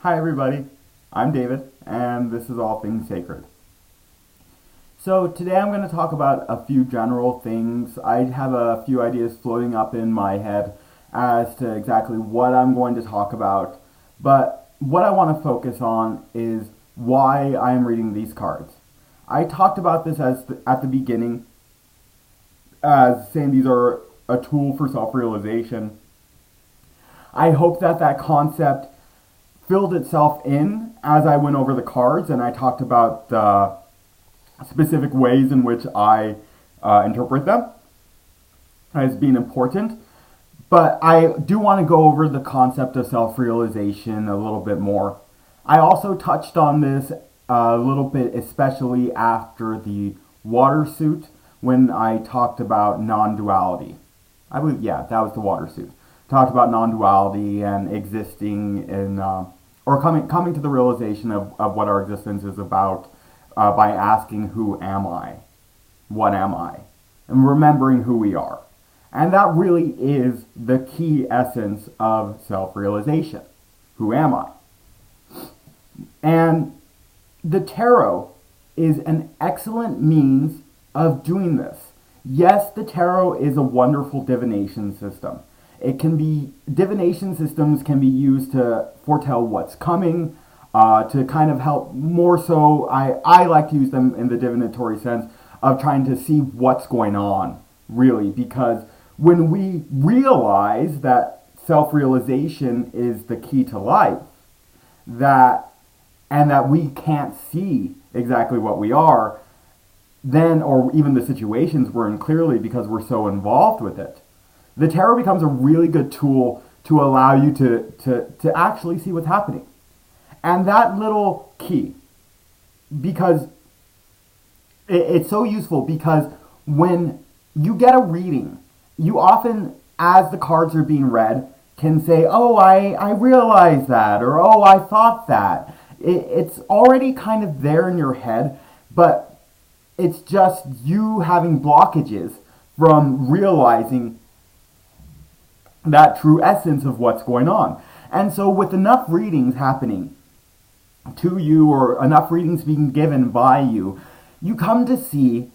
Hi everybody, I'm David, and this is All Things Sacred. So today I'm going to talk about a few general things. I have a few ideas floating up in my head as to exactly what I'm going to talk about, but what I want to focus on is why I am reading these cards. I talked about this at the beginning as saying these are a tool for self-realization. I hope that concept filled itself in as I went over the cards and I talked about the specific ways in which I interpret them as being important. But I do want to go over the concept of self-realization a little bit more. I also touched on this a little bit, especially after the water suit, when I talked about non-duality. I believe, yeah, that was the water suit. Talked about non-duality and existing in or coming to the realization of what our existence is about by asking, who am I? What am I? And remembering who we are. And that really is the key essence of self-realization. Who am I? And the tarot is an excellent means of doing this. Yes, the tarot is a wonderful divination system. Divination systems can be used to foretell what's coming, to kind of help more so, I like to use them in the divinatory sense of trying to see what's going on, really, because when we realize that self-realization is the key to life, and that we can't see exactly what we are, then, or even the situations we're in clearly because we're so involved with it, the tarot becomes a really good tool to allow you to actually see what's happening. And that little key, because it's so useful, because when you get a reading, you often, as the cards are being read, can say, oh, I realized that, or oh, I thought that. It's already kind of there in your head, but it's just you having blockages from realizing that true essence of what's going on. And so with enough readings happening to you, or enough readings being given by you, you come to see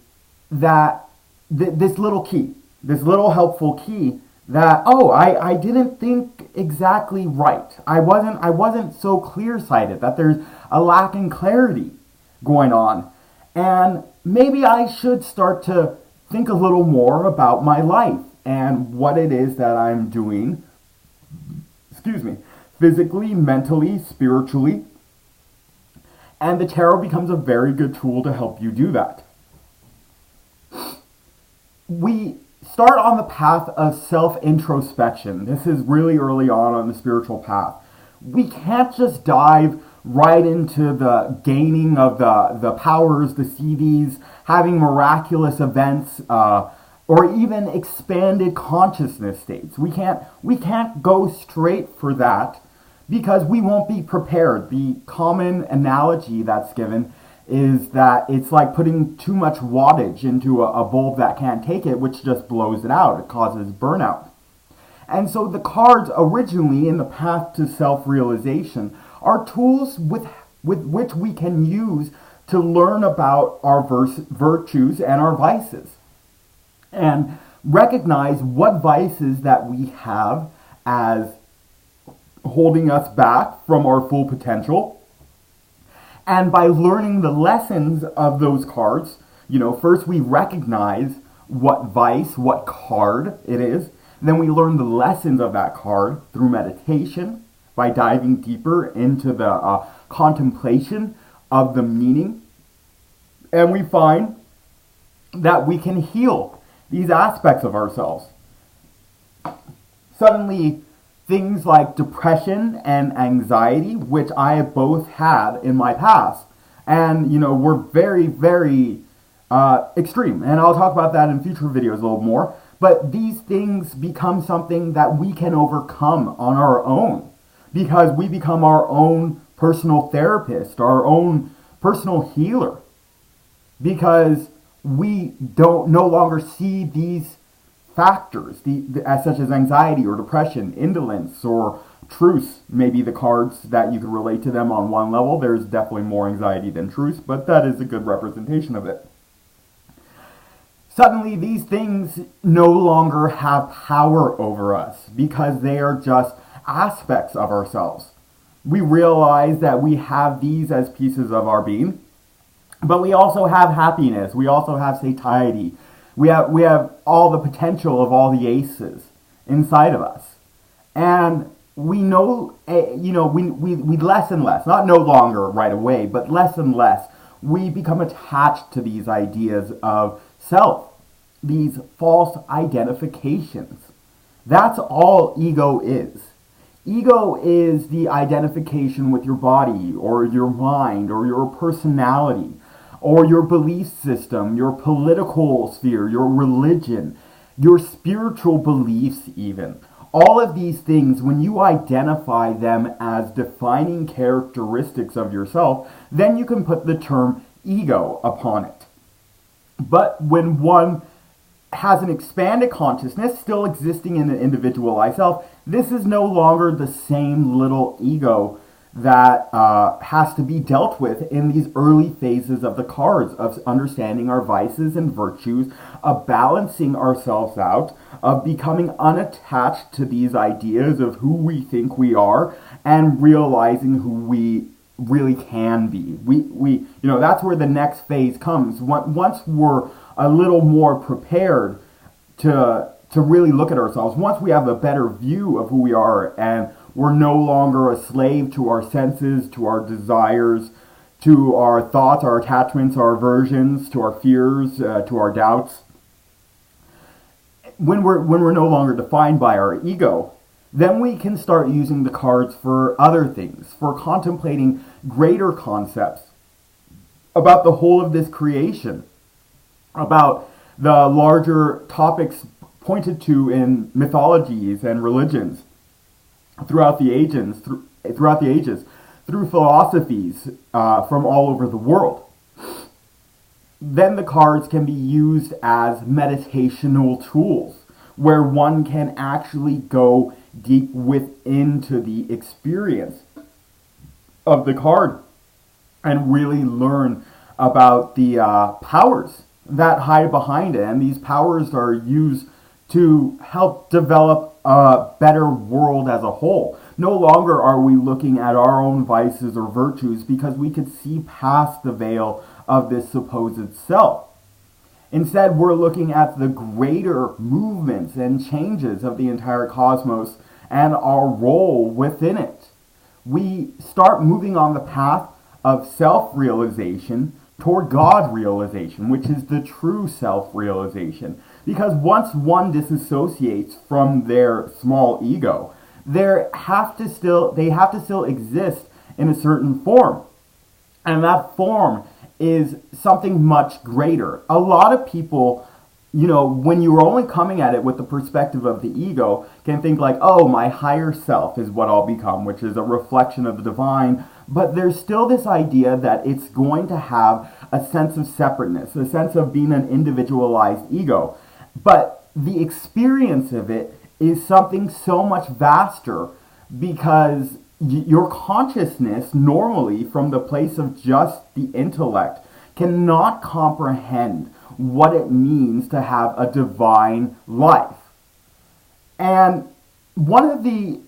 that this little key, this little helpful key, that, oh, I didn't think exactly right. I wasn't so clear-sighted, that there's a lack in clarity going on. And maybe I should start to think a little more about my life and what it is that I'm doing, physically, mentally, spiritually. And the tarot becomes a very good tool to help you do that. We start on the path of self-introspection. This is really early on the spiritual path. We can't just dive right into the gaining of the powers, the CDs, having miraculous events, or even expanded consciousness states. We can't go straight for that because we won't be prepared. The common analogy that's given is that it's like putting too much wattage into a bulb that can't take it, which just blows it out. It causes burnout. And so the cards originally in the path to self-realization are tools with which we can use to learn about our virtues and our vices, and recognize what vices that we have as holding us back from our full potential. And by learning the lessons of those cards, first we recognize what vice, what card it is. Then we learn the lessons of that card through meditation, by diving deeper into the contemplation of the meaning. And we find that we can heal these aspects of ourselves. Suddenly, things like depression and anxiety, which I have both had in my past, and were very, very extreme. And I'll talk about that in future videos a little more. But these things become something that we can overcome on our own, because we become our own personal therapist, our own personal healer, because we don't no longer see these factors, as such as anxiety or depression, indolence, or Truce may be the cards that you could relate to them on one level. There's definitely more anxiety than truce, but that is a good representation of it. Suddenly, these things no longer have power over us because they are just aspects of ourselves. We realize that we have these as pieces of our being, but we also have happiness. We also have satiety. We have all the potential of all the aces inside of us. And we know, we less and less, not no longer right away, but less and less, we become attached to these ideas of self, these false identifications. That's all ego is. Ego is the identification with your body or your mind or your personality or your belief system, your political sphere, your religion, your spiritual beliefs even. All of these things, when you identify them as defining characteristics of yourself, then you can put the term ego upon it. But when one has an expanded consciousness still existing in an individualized self, this is no longer the same little ego that has to be dealt with in these early phases of the cards, of understanding our vices and virtues, of balancing ourselves out, of becoming unattached to these ideas of who we think we are, and realizing who we really can be. We that's where the next phase comes. Once we're a little more prepared to really look at ourselves, once we have a better view of who we are and we're no longer a slave to our senses, to our desires, to our thoughts, our attachments, our aversions, to our fears, to our doubts. When we're no longer defined by our ego, then we can start using the cards for other things, for contemplating greater concepts about the whole of this creation, about the larger topics pointed to in mythologies and religions throughout the ages, through philosophies from all over the world. Then the cards can be used as meditational tools, where one can actually go deep within to the experience of the card and really learn about the powers that hide behind it. And these powers are used to help develop a better world as a whole. No longer are we looking at our own vices or virtues because we could see past the veil of this supposed self. Instead, we're looking at the greater movements and changes of the entire cosmos and our role within it. We start moving on the path of self-realization toward God realization, which is the true self-realization. Because once one disassociates from their small ego, they have to still exist in a certain form. And that form is something much greater. A lot of people, when you're only coming at it with the perspective of the ego, can think like, oh, my higher self is what I'll become, which is a reflection of the divine. But there's still this idea that it's going to have a sense of separateness, a sense of being an individualized ego. But the experience of it is something so much vaster because your consciousness normally from the place of just the intellect cannot comprehend what it means to have a divine life. And one of the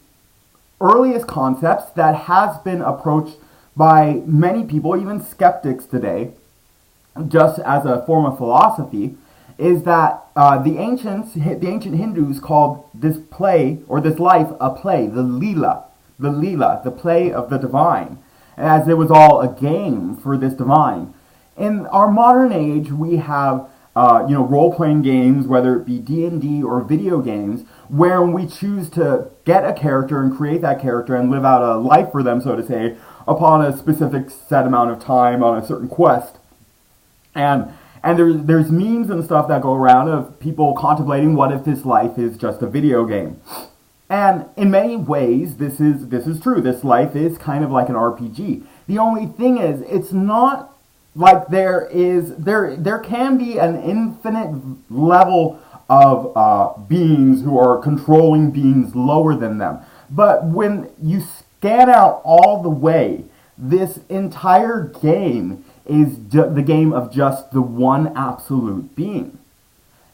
earliest concepts that has been approached by many people, even skeptics today, just as a form of philosophy, is that the ancient Hindus called this play or this life a play, the Leela, the play of the divine, as it was all a game for this divine. In our modern age, we have role-playing games, whether it be D&D or video games, where we choose to get a character and create that character and live out a life for them, so to say, upon a specific set amount of time on a certain quest. And there's memes and stuff that go around of people contemplating what if this life is just a video game. And in many ways, this is true. This life is kind of like an RPG. The only thing is, it's not like there can be an infinite level of beings who are controlling beings lower than them. But when you scan out all the way, this entire game is the game of just the one absolute being.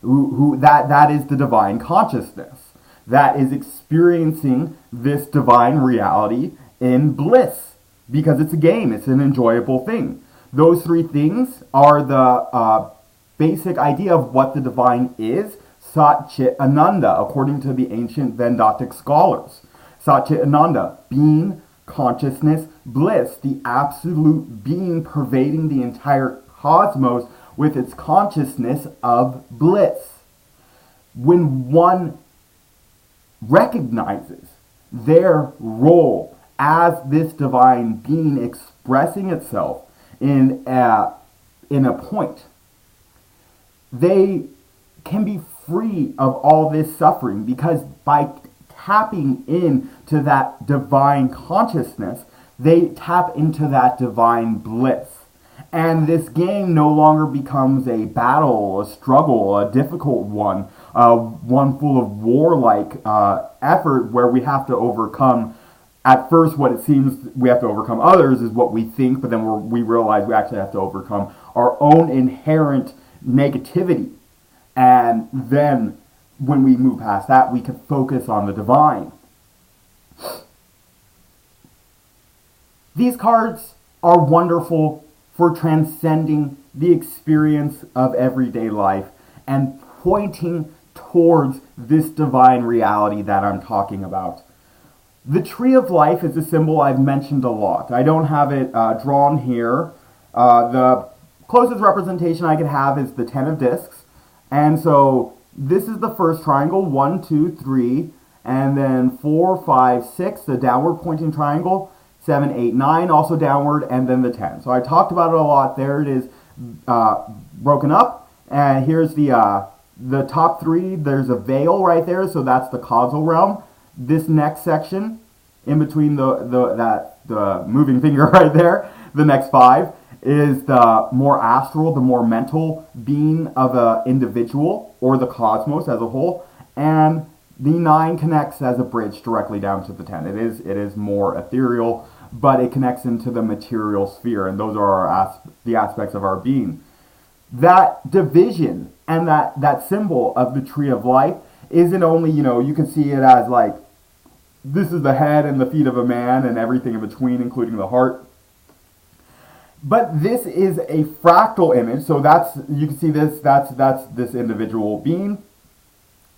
That is the divine consciousness that is experiencing this divine reality in bliss, because it's a game, it's an enjoyable thing. Those three things are the basic idea of what the divine is, Sat Chit Ananda, according to the ancient Vedantic scholars. Sat Chit Ananda, being, consciousness, bliss, the absolute being pervading the entire cosmos with its consciousness of bliss. When one recognizes their role as this divine being expressing itself in a point, they can be free of all this suffering, because by tapping into that divine consciousness, they tap into that divine bliss. And this game no longer becomes a battle, a struggle, a difficult one, one full of warlike effort where we have to overcome, at first what it seems we have to overcome others is what we think, but then we realize we actually have to overcome our own inherent negativity. And then when we move past that, we can focus on the divine. These cards are wonderful for transcending the experience of everyday life and pointing towards this divine reality that I'm talking about. The Tree of Life is a symbol I've mentioned a lot. I don't have it drawn here. The closest representation I could have is the 10 of discs. And so this is the first triangle, 1, 2, 3, and then 4, 5, 6, the downward pointing triangle, 7, 8, 9, also downward, and then the 10. So I talked about it a lot. There it is broken up. And here's the top three. There's a veil right there, so that's the causal realm. This next section, in between the moving finger right there, the next 5, is the more astral, the more mental being of an individual, or the cosmos as a whole. And the 9 connects as a bridge directly down to the 10. It is more ethereal, but it connects into the material sphere, and those are the aspects of our being. That division and that symbol of the Tree of Life isn't only, you can see it as like, this is the head and the feet of a man and everything in between, including the heart. But this is a fractal image, so you can see that's this individual being,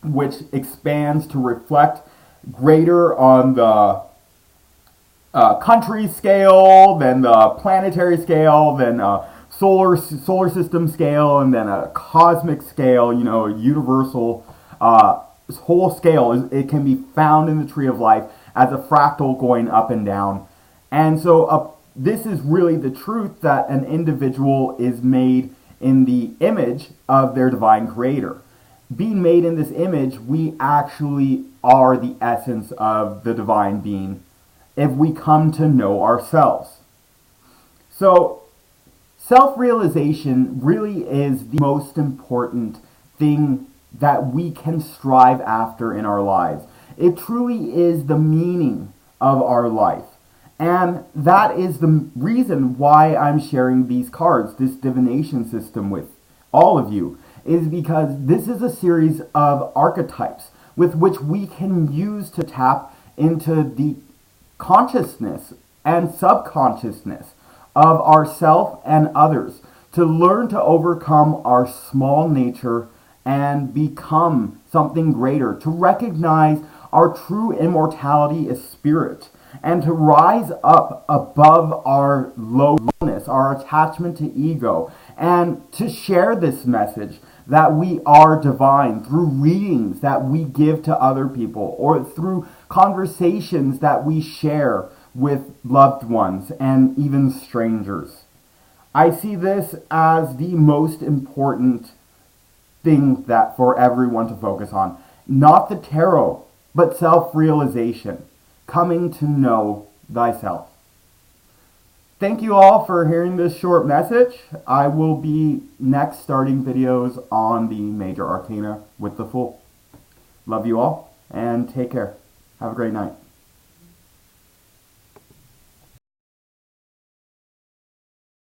which expands to reflect greater on the country scale, then the planetary scale, then solar system scale, and then a cosmic scale, a universal whole scale. It can be found in the Tree of Life as a fractal going up and down. And so this is really the truth that an individual is made in the image of their divine creator. Being made in this image, we actually are the essence of the divine being if we come to know ourselves. So, self-realization really is the most important thing that we can strive after in our lives. It truly is the meaning of our life. And that is the reason why I'm sharing these cards, this divination system with all of you, is because this is a series of archetypes with which we can use to tap into the consciousness and subconsciousness of ourself and others, to learn to overcome our small nature and become something greater, to recognize our true immortality as spirit, and to rise up above our lowness, our attachment to ego, and to share this message that we are divine through readings that we give to other people, or through conversations that we share with loved ones and even strangers. I see this as the most important thing that for everyone to focus on. Not the tarot, but self-realization. Coming to know thyself. Thank you all for hearing this short message. I will be next starting videos on the major arcana with the Fool. Love you all, and take care. Have a great night.